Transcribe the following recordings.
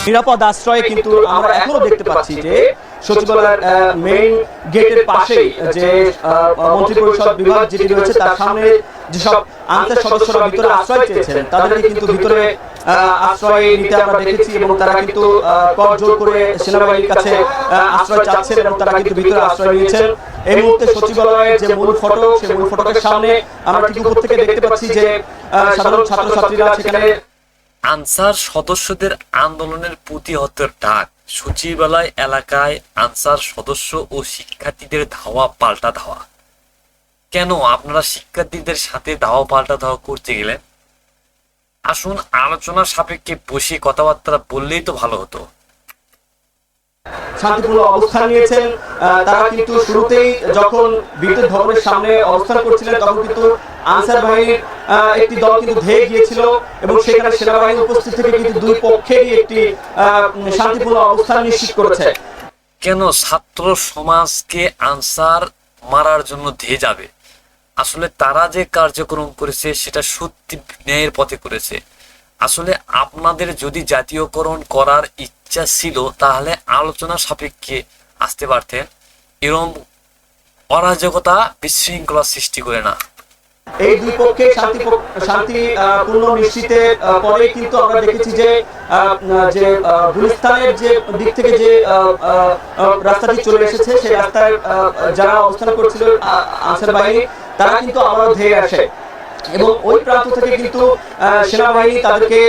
নিরাপদ আশ্রয়ে কিন্তু আমরা এখনো দেখতে পাচ্ছি যে সচিবালয়ের মেইন গেটের পাশেই যে মন্ত্রিপরিষদ বিভাগ যেটি রয়েছে তার সামনে যেসব আনসার সদস্যরা ভিতরে আশ্রয় চেয়েছেন তাদেরকে কিন্তু ভিতরে আশ্রয় নিতে আমরা দেখেছি এবং তারা কিন্তু করজোর করে সেনাবাহিনীর কাছে আশ্রয় চাচ্ছেন এবং তারা কিন্তু ভিতরে আশ্রয় নিয়েছেন। এই মুহূর্তে সচিবালয়ের যে মূল ফটক সেই মূল ফটকের সামনে আমরা ঠিক উপর থেকে দেখতে পাচ্ছি যে সাধারণ ছাত্রছাত্রীরা সেখানে আনসার সদস্যদের আন্দোলনের প্রতিহতের ডাক, সচিবালয় এলাকায় আনসার সদস্য ও শিক্ষার্থীদের ধাওয়া পাল্টা ধাওয়া। কেন আপনারা শিক্ষার্থীদের সাথে ধাওয়া পাল্টা ধাওয়া করতে গেলেন? আসুন আলোচনার সাপেক্ষে বসে কথাবার্তা বললেই তো ভালো হতো। শান্তিপূর্ণ অবস্থান নিয়েছেন তারা কিন্তু শুরুতেই যখন বিদ্যুৎ ভবনের সামনে অবস্থান করছিলেন তখন কিন্তু আনসার বাহিনীর একটি দল কিন্তু ধেয়ে গিয়েছিল এবং সেখানে সেনাবাহিনী উপস্থিত থেকে কিন্তু দুই পক্ষেরই একটি শান্তিপূর্ণ অবস্থান নিশ্চিত করেছে। কেন ছাত্র সমাজকে আনসার মারার জন্য ধেয়ে যাবে? আসলে তারা যে কার্যক্রম করেছে সেটা সত্যি ন্যায়ের পথে করেছে। আসলে আপনাদের যদি জাতীয়করণ করার ইচ্ছা ছিল তাহলে আলোচনা সাপেক্ষে আসতে পারতেন, এরকম অরাজকতা বিশৃঙ্খলা সৃষ্টি করে না। এই দুই পক্ষে শান্তিপূর্ণ নিশ্চিতের পরে কিন্তু আমরা দেখেছি যে গুলিস্তানের যে দিক থেকে যে রাস্তাটি চলে এসেছে সেই রাস্তায় যারা অবস্থান করছিল আনসার বাহিনী তারা কিন্তু আবারও ধেয়ে আসে এবং ওই প্রান্ত থেকে কিন্তু সেনাবাহিনী তাদেরকে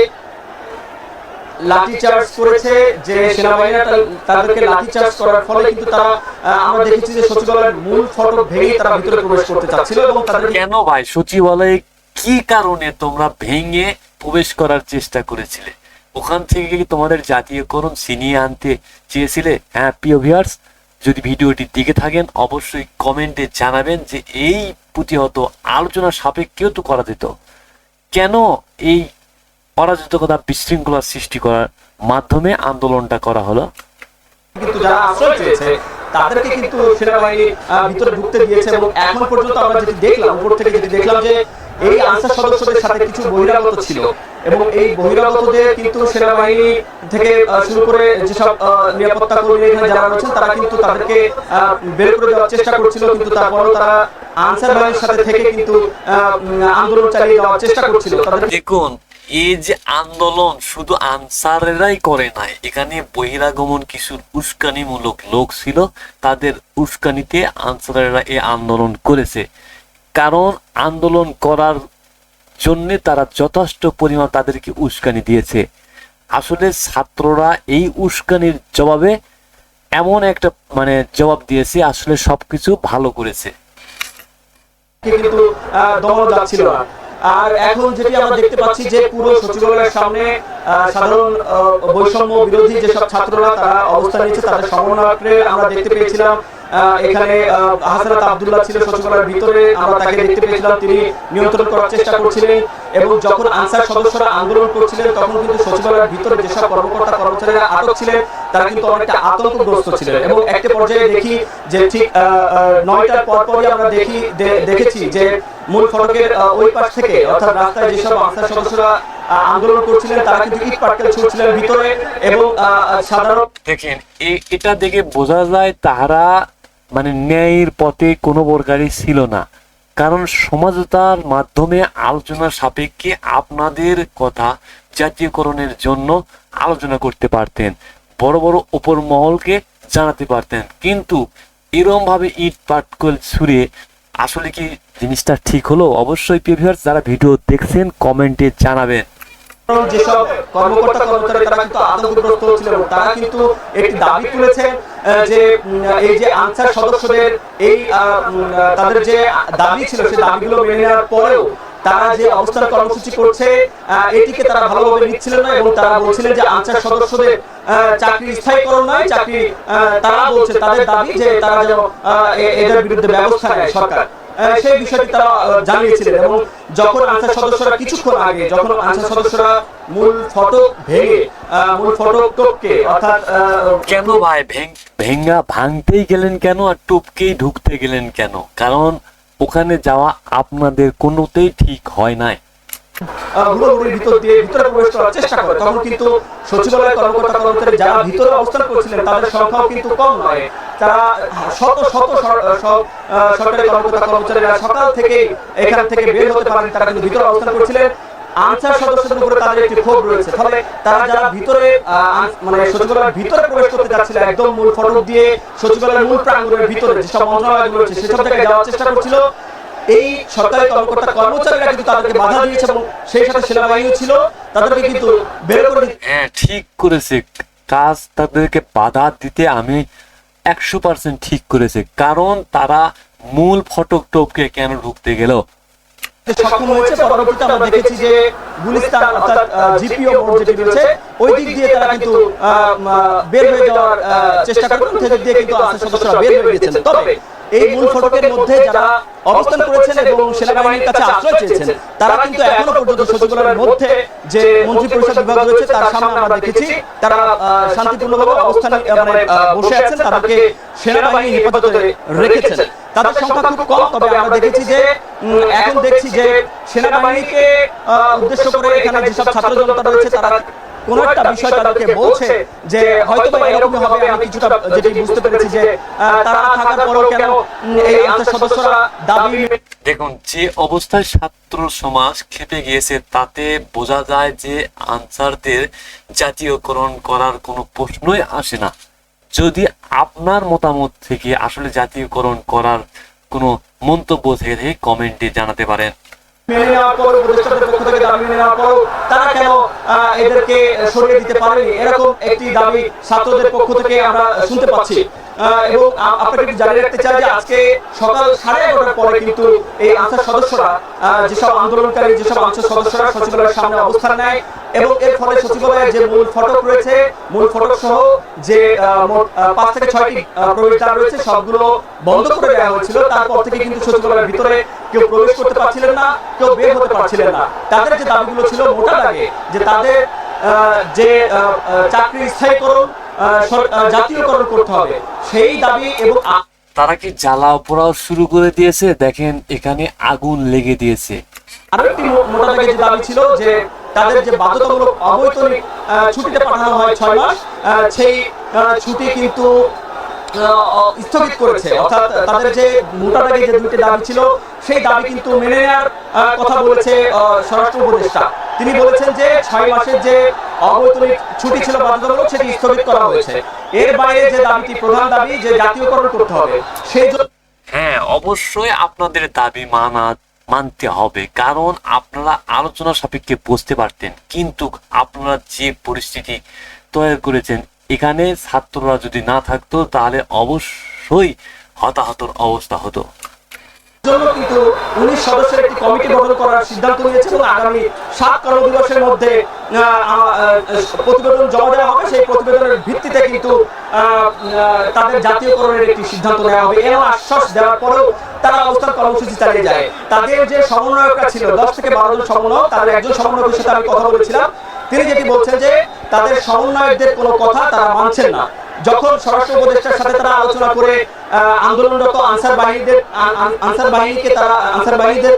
লাঠিচার্জ করেছে। যে সেনাবাহিনীরা তাদেরকে লাঠিচার্জ করার ফলে কিন্তু তারা আমরা দেখেছি যে সচিবালয়ের মূল ফটক ভেঙে তারা ভিতরে প্রবেশ করতে চাচ্ছিল এবং তাদের কেন ভাই সচিবালয়ে কি কারণে তোমরা ভেঙে প্রবেশ করার চেষ্টা করেছিলে? ওখান থেকে কি তোমাদের জাতীয়করণ ছিনিয়ে আনতে চেয়েছিলে? হ্যাঁ প্রিয় ভিউয়ার্স, যদি ভিডিওটি দেখে থাকেন অবশ্যই কমেন্টে জানাবেন যে এই প্রতিহত আলোচনা সাপেক্ষেও তো করা যেত। কেন এই অরাজকতা বিশৃঙ্খলা সৃষ্টি করার মাধ্যমে আন্দোলনটা করা হলো? কিন্তু যারা আশ্রয় চেয়েছে তাদেরকে কিন্তু সেনাবাহিনী ভিতরে ঢুকতে দিয়েছে এবং এখন পর্যন্ত আমরা যেটি দেখলাম উপর থেকে যেটি দেখলাম যে এই আনসার সদস্যদের সাথে কিছু বহিরাগত ছিল এবং এই বহিরাগতদের কিন্তু সেনাবাহিনী থেকে শুরু করে যেসব নিরাপত্তা কর্মী এখানে যারা রয়েছেন তারা কিন্তু তাদেরকে বের করে দেওয়ার চেষ্টা করছিল, কিন্তু তারপরেও তারা আনসার বাহিনীর সাথে থেকে কিন্তু আন্দোলন চালিয়ে যাওয়ার চেষ্টা করছিল। দেখুন, এই যে আন্দোলন শুধু আনসারেরাই করে নাই, এখানে বহিরাগমন কিছু উস্কানিমূলক লোক ছিল, তাদের উস্কানিতে আনসারেরা এই আন্দোলন করেছে। কারণ আন্দোলন করার জন্য তারা যথেষ্ট পরিমাণ তাদেরকে উস্কানি দিয়েছে। আসলে ছাত্ররা এই উস্কানির জবাবে এমন একটা জবাব দিয়েছে, আসলে সবকিছু ভালো করেছে। কিন্তু দমন যাচ্ছিল না। আর এখন যেটি আমরা দেখতে পাচ্ছি যে পুরো সচিবালয়ের সামনে সাধারণ বৈষম্য বিরোধী যেসব ছাত্ররা তারা অবস্থান নিয়েছে তাদের সমন্বয়করে আমরা দেখতে পেয়েছিলাম। এখানে হাসানাত আব্দুল্লাহ ছিল সচিবালয়ের ভিতরে, আমরা তাকে দেখতে পেয়েছিলাম, তিনি নিয়ন্ত্রণ করার চেষ্টা করছিলেন এবং যখন আনসার সদস্যরা আন্দোলন করছিলেন তখন কিন্তু সচিবালয়ের ভিতরে যেসব কর্মকর্তা কর্মচারীরা আটক ছিলেন তারা কিন্তু অনেকটা আতঙ্কগ্রস্ত ছিলেন এবং একটা পর্যায়ে দেখি যে ঠিক 9টার পরপরই আমরা দেখেছি যে মূল ফটকের ওই পাশ থেকে অর্থাৎ রাস্তায় যেসব আনসার সদস্যরা আন্দোলন করছিলেন তারা কিন্তু ইট পাটকেল ছুঁড়ছিলেন ভিতরে এবং সাধারণ দেখেন এটা দেখে বোঝা যায় তারা ন্যায়ের পথে কোনো প্রকারই ছিল না। কারণ সমঝোতার মাধ্যমে আলোচনার সাপেক্ষে আপনাদের কথা জাতীয়করণের জন্য আলোচনা করতে পারতেন, বড় বড় উপর মহলকে জানাতে পারতেন, কিন্তু এরকম ভাবে ইট পাটকেল ছুঁড়ে আসলে কি জিনিসটা ঠিক হলো? অবশ্যই ভিউয়ার্স যারা ভিডিও দেখছেন কমেন্টে জানাবেন। যেসব কর্মকর্তা কর্মচারী তারা কিন্তু আতঙ্কগ্রস্ত হচ্ছিল, তারা কিন্তু একটি দাবি তুলেছে যে এই যে আনসার সদস্যদের এই তাদের যে দাবি ছিল সেই দাবিগুলো মেনে নেওয়ার পরেও তারা যে অবস্থান কর্মসূচি করছে এটিকে তারা ভালোভাবে নিচ্ছিলেন না এবং তারা বলছিলেন যে আনসার সদস্যদের চাকরি স্থায়ীকরণ নয়, চাকরি তারা বলছে তাদের দাবি যে তারা যেন এদের বিরুদ্ধে ব্যবস্থা নেয় সরকার, সেই বিষয়টি তারা জানিয়েছিলেন। এবং যখন আনসার সদস্যরা কিছুক্ষণ আগে যখন আনসার সদস্যরা মূল ফটক ভেঙে মূল ফটককে অর্থাৎ কেন ভাই ভাঙতেই গেলেন কেন আর টপকেই ঢুকতে গেলেন কেন? কারণ ওখানে যাওয়া আপনাদের কোনোতেই ঠিক হয় নাই। হুড়োহুড়ির ভিতর দিয়ে ভিতরে প্রবেশ করার চেষ্টা করে, তখন কিন্তু সচিবালয়ের কর্মকর্তা কর্মচারী যারা ভিতরে অবস্থান করছিলেন তাদের সংখ্যাও কিন্তু কম নয়। তারা শত শত সরকারি কর্মকর্তা কর্মচারীরা সকাল থেকে এখান থেকে বের হতে পারেন, তারা কিন্তু ভিতরে অবস্থান করছিলেন। আনসার সদস্যদের উপরে তাদের একটি ক্ষোভ রয়েছে, ফলে তারা যারা ভিতরে মানে সচিবালয়ের ভিতরে প্রবেশ করতে যাচ্ছিল, একদম মূল ফটক দিয়ে সচিবালয়ের মূল প্রাঙ্গণের ভিতরে যেসব মন্ত্রণালয়গুলো রয়েছে সেসব জায়গায় যাওয়ার চেষ্টা করছিল, এই সরকারি কর্মকর্তা কর্মচারীরা কিন্তু তাদেরকে বাধা দিয়েছে এবং সেই সাথে সেনাবাহিনী ছিল, তাদেরকে কিন্তু বের করে দিতে। হ্যাঁ, ঠিক করেছে কাজ, তাদেরকে বাধা দিতে আমি 100% ঠিক করেছে, কারণ তারা মূল ফটক টপকে কেন ঢুকতে গেল সক্ষম হয়েছে। পরবর্তীতে আমরা দেখেছি যে গুলিস্তান অর্থাৎ জিপিও মোড় যেটি রয়েছে ওই দিক দিয়ে তারা কিন্তু বের হয়ে যাওয়ার চেষ্টা করেন, সেদিক দিয়ে কিন্তু আনসার সদস্যরা বের হয়ে গেছেন। তবে এই মূল ফটকের মধ্যে যারা অবস্থান করেছেন এবং সেনাবাহিনীর কাছে আশ্রয় চেয়েছেন, তারা কিন্তু এখনো পর্যন্ত সচিবালয়ের মধ্যে যে মন্ত্রী পরিষদ বিভাগ রয়েছে তার সামনে আমরা দেখেছি তারা শান্তিপূর্ণভাবে অবস্থান মানে বসে আছেন, তাদেরকে সেনাবাহিনী হেফাজতে রেখেছেন। তাদের সংখ্যা খুব কম, তবে আমরা দেখেছি যে এখন দেখছি যে সেনাবাহিনীকে উদ্দেশ্য করে এখানে যেসব ছাত্র জনতা রয়েছে তারা কোন একটা বিষয় তাদেরকে বলছে যে হয়তো বা এরকমই হবে। আমি কিছুটা যেটি বুঝতে পেরেছি যে তারা থাকার পরও কেন এই আনসার সদস্যরা দাবি। দেখুন, যে অবস্থায় ছাত্র সমাজ খেপে গিয়েছে তাতে বোঝা যায় যে আনসারদের জাতীয়করণ করার কোনো প্রশ্নই আসে না। যদি আপনার মতামত থেকে আসলে জাতীয়করণ করার কোনো মন্তব্য থেকে কমেন্টে জানাতে পারেন। মেনে নেওয়ার পর উপদেষ্টাদের পক্ষ থেকে দাবি মেনে নেওয়ার পর তারা কেন এদেরকে সরিয়ে দিতে পারেনি, এরকম একটি দাবি ছাত্রদের পক্ষ থেকে আমরা শুনতে পাচ্ছি। এবং আপনাকে একটু জানিয়ে রাখতে চাই যে আজকে সকাল 11:30টার পরে কিন্তু এই আনসার সদস্যরা যেসব আন্দোলনকারী যেসব আনসার সদস্যরা সচিবালয়ের সামনে অবস্থান নেয় এবং এর ফলে সচিবালয়ের যে মূল ফটক রয়েছে, মূল ফটক সহ যে 5 থেকে 6টি প্রবেশদ্বার রয়েছে সবগুলো বন্ধ করে দেওয়া হয়েছিল। তারপর থেকে কিন্তু সচিবালয়ের ভিতরে কেউ প্রবেশ করতে পারছিলেন না, কেউ বের হতে পারছিলেন না। তাদের যে দাবিগুলো ছিল মোটা দাগে যে তাদের যে চাকরি স্থায়ীকরণ জাতীয়করণ করতে হবে সেই দাবি, এবং তারা কি জ্বালাও পোড়াও শুরু করে দিয়েছে। দেখেন এখানে আগুন লেগে দিয়েছে। আরো একটি মোটা দাগে যে দাবি ছিল যে তাদের যে বাধ্যতামূলক অবৈতনিক ছুটিতে পাঠানো হয় 6 মাস, সেই ছুটি কিন্তু স্থগিত করেছে। অর্থাৎ তাদের যে মোটা দাগে যে দুইটি দাবি ছিল সেই দাবি কিন্তু মেনে নেওয়ার কথা বলেছে স্বরাষ্ট্র উপদেষ্টা। তিনি বলেছেন যে 6 মাসের যে অবৈতনিক ছুটি ছিল বাধ্যতামূলক সেটি স্থগিত করা হয়েছে। এর বাইরে যে দাবিটি প্রধান দাবি যে জাতীয়করণ করতে হবে, সেই হ্যাঁ, অবশ্যই আপনাদের দাবি মানতে হবে, কারণ আপনারা আলোচনা সাপেক্ষে বুঝতে পারতেন, কিন্তু আপনারা যে পরিস্থিতি তৈরি করেছেন এখানে ছাত্ররা যদি না থাকতো তাহলে অবশ্যই হতাহতর অবস্থা হতো। জন্য কিন্তু 19 সদস্যের একটি কমিটি গঠন করার সিদ্ধান্ত নিয়েছে এবং আগামী 7 কর্মদিবসের মধ্যে প্রতিবেদন জমা দেওয়া হবে। সেই প্রতিবেদনের ভিত্তিতে কিন্তু তাদের জাতীয়করণের একটি সিদ্ধান্ত নেওয়া হবে। এর আশ্বাস দেওয়ার পরেও তারা অবস্থান কর্মসূচি চালিয়ে যায়। তাদের যে সমন্বয়করা ছিল 10 থেকে 12 জন সমন্বয়ক, তাদের একজন সমন্বয়কের সাথে আমি কথা বলেছিলাম, তিনি যেটি বলছেন যে তাদের সমন্বয়কদের কোনো কথা তারা মানছেন না। যখন স্বরাষ্ট্র উপদেষ্টার সাথে তারা আলোচনা করে আন্দোলনরত আনসার বাহিনীদের